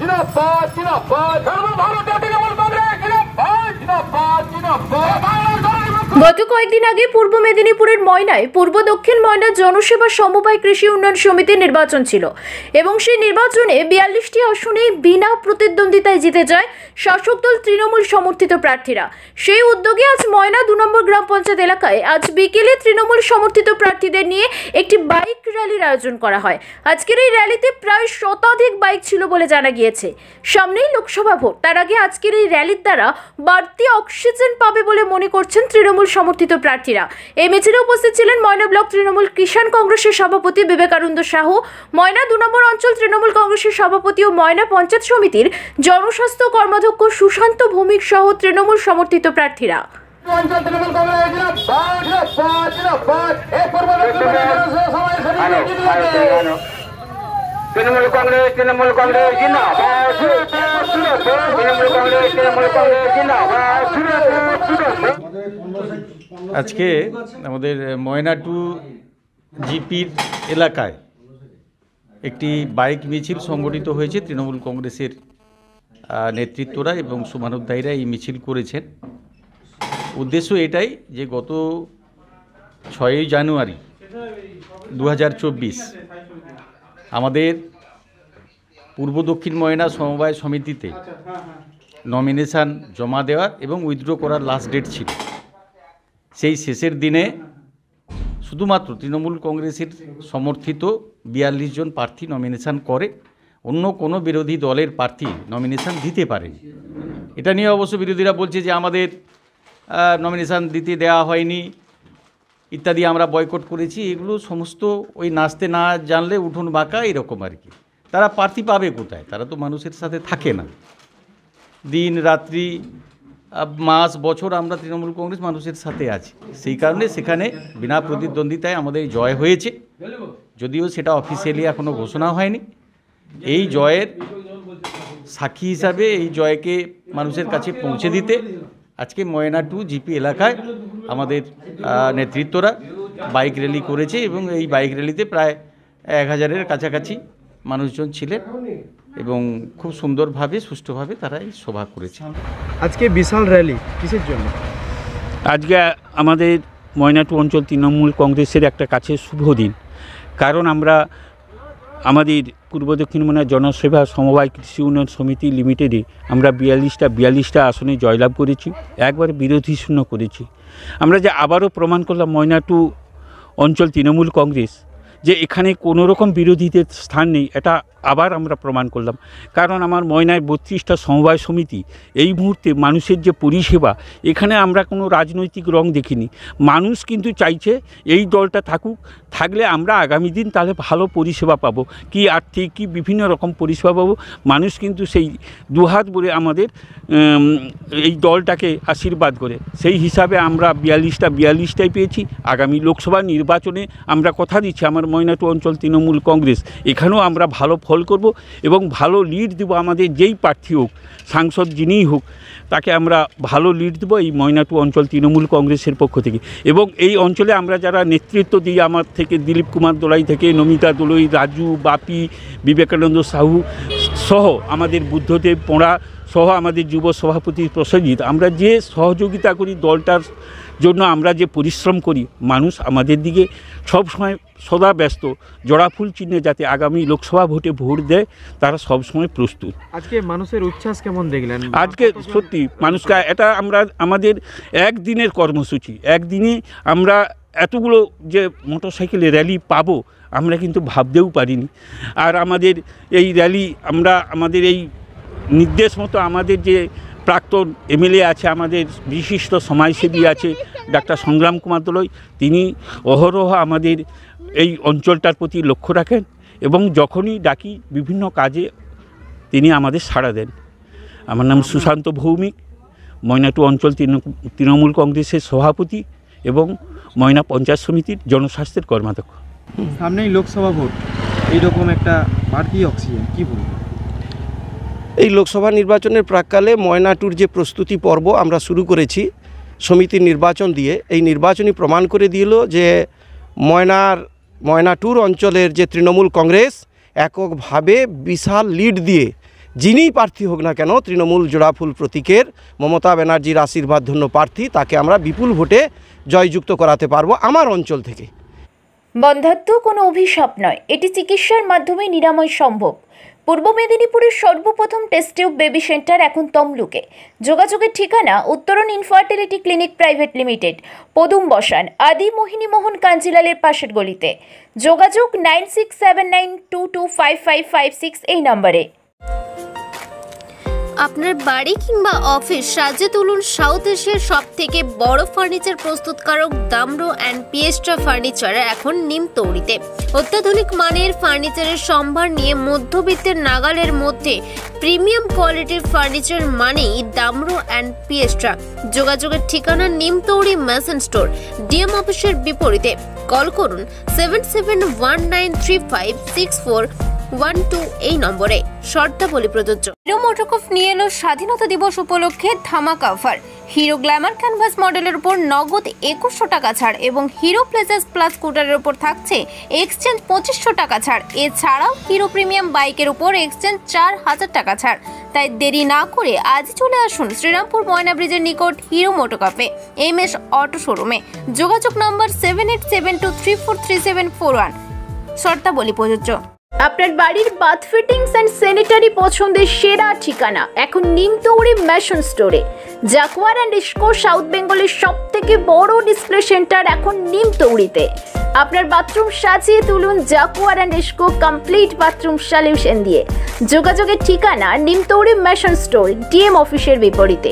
জিন্দাবাদ জিন্দাবাদ সর্বভারতীয় তৃণমূল কংগ্রেস জিন্দাবাদ জিন্দাবাদ জিন্দাবাদ। গত কয়েকদিন আগে পূর্ব মেদিনীপুরের ময়নায় পূর্ব দক্ষিণ ময়না জনসেবা সমবায় কৃষি উন্নয়ন সমিতির নির্বাচন ছিল এবং সেই নির্বাচনে 42টি আসনে বিনা প্রতিদ্বন্দ্বিতায় জিতে যায় শাসক দল তৃণমূল সমর্থিত প্রার্থীরা। সেই উদ্যোগে আজ ময়না 2 নম্বর গ্রাম পঞ্চায়েত এলাকায় আজ বিকেলে তৃণমূল সমর্থিত প্রার্থীদের নিয়ে একটি বাইক র্যালির আয়োজন করা হয়। আজকের এই র্যালিতে প্রায় শতাধিক বাইক ছিল বলে জানা গিয়েছে। সামনেই লোকসভা ভোট, তার আগে আজকের এই র্যালির দ্বারা বাড়তি অক্সিজেন পাবে বলে মনে করছেন তৃণমূল সমর্থিত প্রার্থীরা। এই মিছিলে উপস্থিত ছিলেন ময়না ব্লক তৃণমূল কিষাণ কংগ্রেসের সভাপতি বিবেকানন্দ সাহু, ময়না 2 নম্বর অঞ্চল তৃণমূল কংগ্রেসের সভাপতি ও ময়না পঞ্চায়েত সমিতির জনস্বাস্থ্য কর্মাধ্যক্ষ সুশান্ত ভৌমিক সহ তৃণমূল সমর্থিত প্রার্থীরা। তৃণমূল কংগ্রেস তৃণমূল কংগ্রেস জিন্দাবাদ, তৃণমূল কংগ্রেস তৃণমূল কংগ্রেস জিন্দাবাদ। আজকে আমাদের ময়না 2 জিপির এলাকায় একটি বাইক মিছিল সংগঠিত হয়েছে। তৃণমূল কংগ্রেসের নেতৃত্বরা এবং শুভানুধ্যায়ীরা এই মিছিল করেছেন। উদ্দেশ্য এটাই যে গত 6ই জানুয়ারি 2024 আমাদের পূর্ব দক্ষিণ ময়না সমবায় সমিতিতে নমিনেশান জমা দেওয়ার এবং উইথড্র করার লাস্ট ডেট ছিল। সেই শেষের দিনে শুধুমাত্র তৃণমূল কংগ্রেসের সমর্থিত 42 জন প্রার্থী নমিনেশান করে, অন্য কোনো বিরোধী দলের প্রার্থী নমিনেশান দিতে পারেনি। এটা নিয়ে অবশ্য বিরোধীরা বলছে যে আমাদের নমিনেশান দিতে দেওয়া হয়নি ইত্যাদি, আমরা বয়কট করেছি। এগুলো সমস্ত ওই নাচতে না জানলে উঠোন বাঁকা এরকম আর কি। তারা প্রার্থী পাবে কোথায়? তারা তো মানুষের সাথে থাকে না। দিন রাত্রি মাস বছর আমরা তৃণমূল কংগ্রেস মানুষের সাথে আছি, সেই কারণে সেখানে বিনা প্রতিদ্বন্দ্বিতায় আমাদের জয় হয়েছে। যদিও সেটা অফিসিয়ালি এখনও ঘোষণা হয়নি। এই জয়ের সাক্ষী হিসাবে এই জয়কে মানুষের কাছে পৌঁছে দিতে আজকে ময়না 2 জিপি এলাকায় আমাদের নেতৃত্বরা বাইক র্যালি করেছে এবং এই বাইক র্যালিতে প্রায় 1000-এর কাছাকাছি মানুষজন ছিলেন এবং খুব সুন্দরভাবে সুষ্ঠুভাবে তারা এই সভা করেছে। আজকে বিশাল র্যালি কিসের জন্য? আজকে আমাদের ময়না 2 অঞ্চল তৃণমূল কংগ্রেসের একটা কাছে শুভ দিন, কারণ আমরা আমাদের পূর্ব দক্ষিণ ময়না জনসেবা সমবায় কৃষি উন্নয়ন সমিতি লিমিটেডে আমরা 42টা আসনে জয়লাভ করেছি, একবারে বিরোধী শূন্য করেছি। আমরা যে আবারও প্রমাণ করলাম ময়না 2 অঞ্চল তৃণমূল কংগ্রেস যে এখানে কোনো রকম বিরোধীদের স্থান নেই, এটা আবার আমরা প্রমাণ করলাম। কারণ আমার ময়নায় 32টা সমবায় সমিতি, এই মুহূর্তে মানুষের যে পরিষেবা, এখানে আমরা কোনো রাজনৈতিক রং দেখিনি। মানুষ কিন্তু চাইছে এই দলটা থাকুক, থাকলে আমরা আগামী দিন তাহলে ভালো পরিষেবা পাবো, কি আর্থিক কি বিভিন্ন রকম পরিষেবা পাবো। মানুষ কিন্তু সেই দুহাত ভরে আমাদের এই দলটাকে আশীর্বাদ করে, সেই হিসাবে আমরা 42টাই পেয়েছি। আগামী লোকসভা নির্বাচনে আমরা কথা দিচ্ছি আমার ময়না 2 অঞ্চল তৃণমূল কংগ্রেস এখানেও আমরা ভালো ফল করব এবং ভালো লিড দেব। আমাদের যেই প্রার্থী হোক, সাংসদ যিনিই হোক, তাকে আমরা ভালো লিড দেবো এই ময়না 2 অঞ্চল তৃণমূল কংগ্রেসের পক্ষ থেকে। এবং এই অঞ্চলে আমরা যারা নেতৃত্ব দিই, আমার থেকে দিলীপ কুমার দোলাই থেকে নমিতা দোলই, রাজু, বাপি, বিবেকানন্দ সাহু সহ আমাদের বুদ্ধদেব পোড়া সহ আমাদের যুব সভাপতি প্রসেনজিৎ, আমরা যে সহযোগিতা করি দলটার জন্য, আমরা যে পরিশ্রম করি, মানুষ আমাদের দিকে সবসময় সদা ব্যস্ত। জোড়াফুল চিহ্নে যাতে আগামী লোকসভা ভোটে ভোট দেয় তারা সবসময় প্রস্তুত। আজকে মানুষের উচ্ছ্বাস কেমন দেখলেন? আজকে সত্যি মানুষকে এটা আমরা আমাদের একদিনের কর্মসূচি, একদিনে আমরা এতগুলো যে মোটরসাইকেলে র্যালি পাবো আমরা কিন্তু ভাবতেও পারিনি। আর আমাদের এই র্যালি আমরা আমাদের এই নির্দেশ মতো আমাদের যে প্রাক্তন এমএলএ আছে, আমাদের বিশিষ্ট সমাজসেবী আছে ডাক্তার সংগ্রাম কুমার দোলই, তিনি অহরহ আমাদের এই অঞ্চলটার প্রতি লক্ষ্য রাখেন এবং যখনই ডাকি বিভিন্ন কাজে তিনি আমাদের সাড়া দেন। আমার নাম সুশান্ত ভৌমিক, ময়না 2 অঞ্চল তৃণমূল কংগ্রেসের সভাপতি এবং ময়না পঞ্চায়েত সমিতির জনস্বাস্থ্যের কর্মাধ্যক্ষ। সামনেই লোকসভা ভোট, এইরকম একটা বাড়তি অক্সিজেন কী বলবেন? এই লোকসভা নির্বাচনের প্রাক্কালে ময়না 2-র যে প্রস্তুতি পর্ব আমরা শুরু করেছি সমিতির নির্বাচন দিয়ে, এই নির্বাচনই প্রমাণ করে দিল যে ময়না 2 অঞ্চলের যে তৃণমূল কংগ্রেস এককভাবে বিশাল লিড দিয়ে যিনিই প্রার্থী হোক না কেন তৃণমূল জোড়াফুল প্রতীকের মমতা ব্যানার্জির আশীর্বাদধন্য প্রার্থী, তাকে আমরা বিপুল ভোটে জয়যুক্ত করাতে পারবো আমার অঞ্চল থেকে। বন্ধ্যাত্ব কোনো অভিশাপ নয়, এটি চিকিৎসার মাধ্যমে নিরাময় সম্ভব। পূর্ব মেদিনীপুরের সর্বপ্রথম টেস্ট টিউব বেবি সেন্টার এখন তমলুকে। যোগাযোগের ঠিকানা উত্তরণ ইনফার্টিলিটি ক্লিনিক প্রাইভেট লিমিটেড, পদুম বসান, আদি মোহিনী মোহন কাঞ্জিলালের পাশের গলিতে। যোগাযোগ 9679225556 এই নম্বরে। আপনার বাড়ি কিংবা অফিস সাজিয়ে তুলুন সাউথ এশিয়ার সব থেকে বড় ফার্নিচার প্রস্তুতকারক দামরো অ্যান্ড পিয়েস্ট্রা ফার্নিচার এখন নিমতৌড়িতে। অত্যাধুনিক মানের ফার্নিচারের সম্ভার নিয়ে মধ্যবিত্তের নাগালের মধ্যে প্রিমিয়াম কোয়ালিটির ফার্নিচার মানেই দামরো অ্যান্ড পিয়েস্ট্রা। যোগাযোগের ঠিকানা নিমতৌড়ি মেসন স্টোর, ডিএম অফিসের বিপরীতে। কল করুন 7719356412 এই নম্বরে। শর্তাবলী প্রযোজ্য। হিরো মোটোকর্প নিয়ে এলো স্বাধীনতা দিবস উপলক্ষে ধামাকা অফার। হিরো গ্ল্যামার ক্যানভাস মডেলের উপর নগদ 2100 টাকা ছাড় এবং হিরো প্লেজাস প্লাস স্কুটারের উপর থাকছে এক্সচেঞ্জ 2500 টাকা ছাড়। এছাড়াও হিরো প্রিমিয়াম বাইকের উপর এক্সচেঞ্জ 4000 টাকা ছাড়। তাই দেরি না করে আজ চলে আসুন শ্রীরামপুর ময়না ব্রিজের নিকট হিরো মোটোকর্পে MS অটো শোরুমে। যোগাযোগ নম্বর 7872343741। শর্তাবলী প্রযোজ্য। আপনার বাড়ির বাথ ফিটিংস অ্যান্ড স্যানিটারি পছন্দের সেরা ঠিকানা এখন নিমতৌড়ি মেশন স্টোরে। জাকুয়ার অ্যান্ড ইস্কো সাউথ বেঙ্গলের সব থেকে বড় ডিসপ্লে সেন্টার এখন নিমতৌড়িতে। আপনার বাথরুম সাজিয়ে তুলুন Jaquar and IISCO complete bathroom solution দিয়ে। যোগাযোগের ঠিকানা নিমতৌড়ি মেশন স্টোর, ডিএম অফিসের বিপরীতে।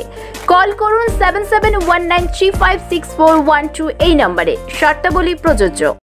কল করুন 7719356412 এই নম্বরে। শর্তাবলী প্রযোজ্য।